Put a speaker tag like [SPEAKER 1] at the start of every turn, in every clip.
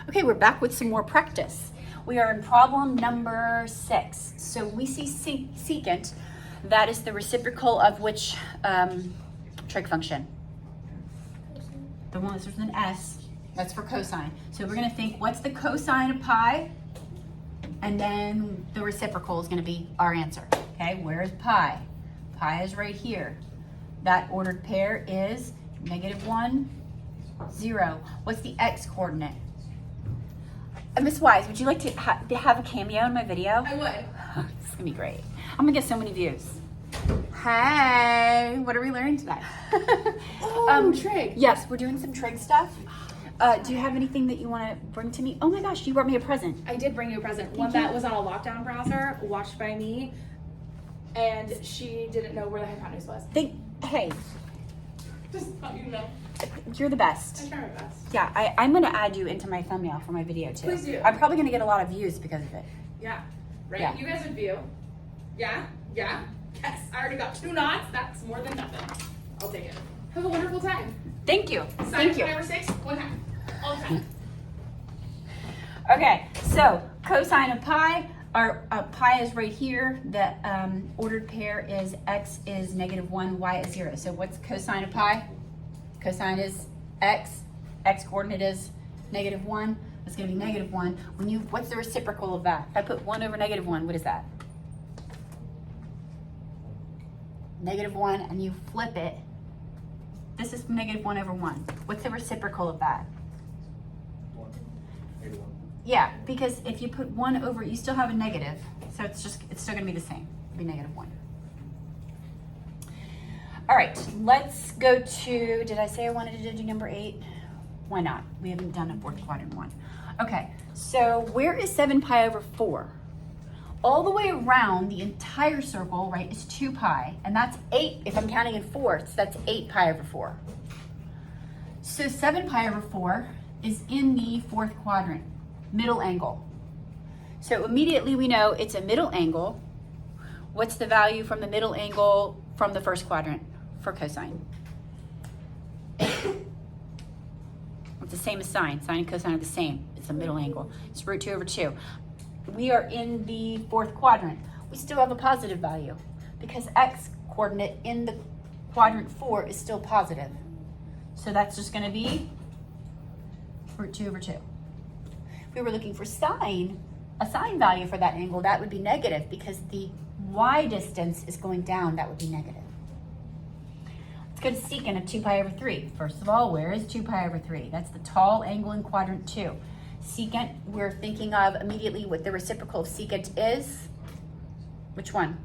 [SPEAKER 1] Okay, we're back with some more practice. We are in problem number 6. So we see secant, that is the reciprocal of which trig function? The one that starts with an S, that's for cosine. So we're gonna think, what's the cosine of pi? And then the reciprocal is gonna be our answer, okay? Where is pi? Pi is right here. That ordered pair is -1, 0. What's the x coordinate? Miss Wise, would you like to have a cameo in my video?
[SPEAKER 2] I would.
[SPEAKER 1] This is gonna be great. I'm gonna get so many views. Hey, what are we learning today?
[SPEAKER 2] Trig.
[SPEAKER 1] Yes, we're doing some trig stuff. Do you have anything that you want to bring to me? Oh my gosh, you brought me a present.
[SPEAKER 2] I did bring you a present. One
[SPEAKER 1] you.
[SPEAKER 2] that was on a lockdown browser, watched by me, and she didn't know where the hypotenuse was.
[SPEAKER 1] Hey,
[SPEAKER 2] Just thought you know.
[SPEAKER 1] you're the best.
[SPEAKER 2] I try my best.
[SPEAKER 1] Yeah, I'm gonna add you into my thumbnail for my video too.
[SPEAKER 2] Please do.
[SPEAKER 1] I'm probably gonna get a lot of views because of it.
[SPEAKER 2] Yeah. Right?
[SPEAKER 1] Yeah.
[SPEAKER 2] You guys would view. Yeah? Yeah? Yes. I already got 2 knots. That's more than nothing. I'll take it. Have a wonderful time.
[SPEAKER 1] Thank you.
[SPEAKER 2] Sine
[SPEAKER 1] Thank you.
[SPEAKER 2] 5 or 6, 1 half. All the time.
[SPEAKER 1] Okay, so cosine of pi, our pi is right here. The ordered pair is x is -1, y is 0. So what's cosine of pi? Cosine is x. X coordinate is -1. That's going to be -1. What's the reciprocal of that? If I put 1 over -1, what is that? -1, and you flip it. This is -1 over 1. What's the reciprocal of that?
[SPEAKER 3] 1.
[SPEAKER 1] Yeah, because if you put 1 over it, you still have a negative. So it's still going to be the same. It'll be -1. All right, let's go to, did I say I wanted to do number 8? Why not? We haven't done a fourth quadrant one. Okay, so where is 7 pi over 4? All the way around the entire circle, right, is 2 pi, and that's 8, if I'm counting in fourths, that's 8 pi over 4. So 7 pi over 4 is in the fourth quadrant, middle angle. So immediately we know it's a middle angle. What's the value from the middle angle from the first quadrant for cosine? It's the same as sine. Sine and cosine are the same. It's a middle angle. It's root 2 over 2. We are in the fourth quadrant. We still have a positive value because x coordinate in the quadrant 4 is still positive. So that's just going to be root 2 over 2. If we were looking for sine, a sine value for that angle, that would be negative because the y distance is going down. That would be negative. Let's go to secant of 2 pi over 3. First of all, where is 2 pi over 3? That's the tall angle in quadrant 2. Secant, we're thinking of immediately what the reciprocal of secant is. Which one?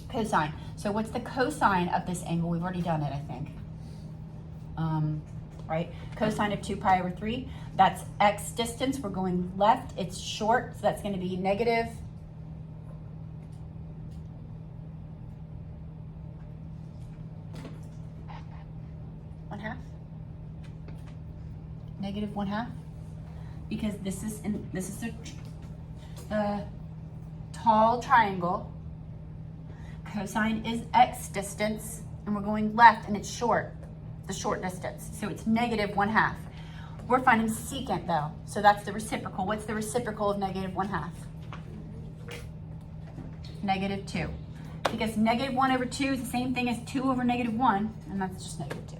[SPEAKER 1] Cosine. So what's the cosine of this angle? We've already done it, I think. Right? Cosine of 2 pi over 3. That's x distance. We're going left. It's short, so that's going to be negative. -1/2, because this is the tall triangle. Cosine is x distance, and we're going left, and it's short, the short distance. So it's -1/2. We're finding secant though, so that's the reciprocal. What's the reciprocal of -1/2? -2, because -1 over 2 is the same thing as 2 over -1, and that's just -2.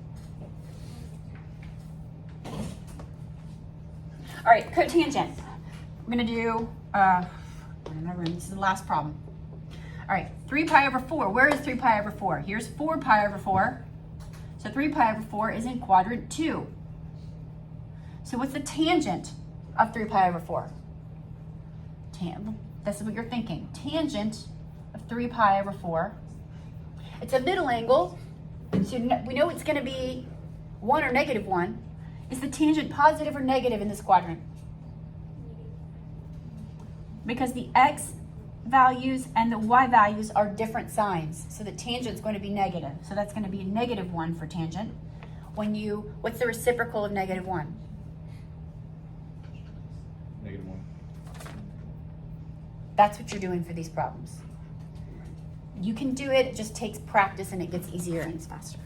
[SPEAKER 1] All right, cotangent. We're gonna do, this is the last problem. All right, 3 pi over 4. Where is 3 pi over 4? Here's 4 pi over 4. So 3 pi over 4 is in quadrant 2. So what's the tangent of 3 pi over 4? This is what you're thinking. Tangent of 3 pi over 4. It's a middle angle, so we know it's gonna be 1 or -1. Is the tangent positive or negative in this quadrant? Because the x values and the y values are different signs. So the tangent's going to be negative. So that's going to be a -1 for tangent. What's the reciprocal of -1?
[SPEAKER 3] -1.
[SPEAKER 1] That's what you're doing for these problems. You can do it, it just takes practice and it gets easier and it's faster.